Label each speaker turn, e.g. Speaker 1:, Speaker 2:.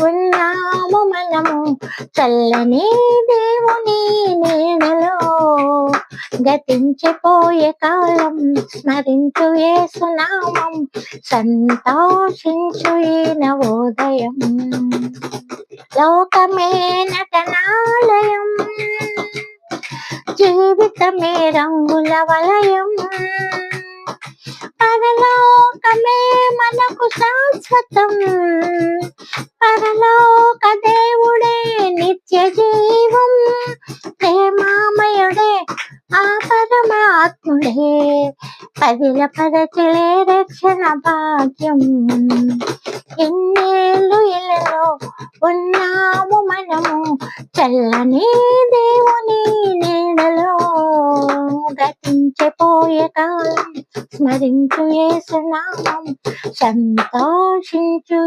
Speaker 1: ఉన్నాము మనము చల్లని దేవుని నీడలో. గతించిపోయే కాలం స్మరించు యేసునామం, సంతోషించు ఈ నవోదయం. లోకమే నటనాలయం, జీవితమే రంగుల వలయం. పరలోకమే మనకు శాశ్వతం, పరలోక దేవుడే నిత్య జీవం. ప్రేమామయుడే ఆ పరమాత్ముడే, పదిల పరచలే రక్షణ భాగ్యం. ఎన్నేళ్ళు ఇలలో ఉన్నాము మనము చల్లని దేవుని నీడలో. గతించిపోయే కాలం స్మరించు యేసునామం, సంతోషించు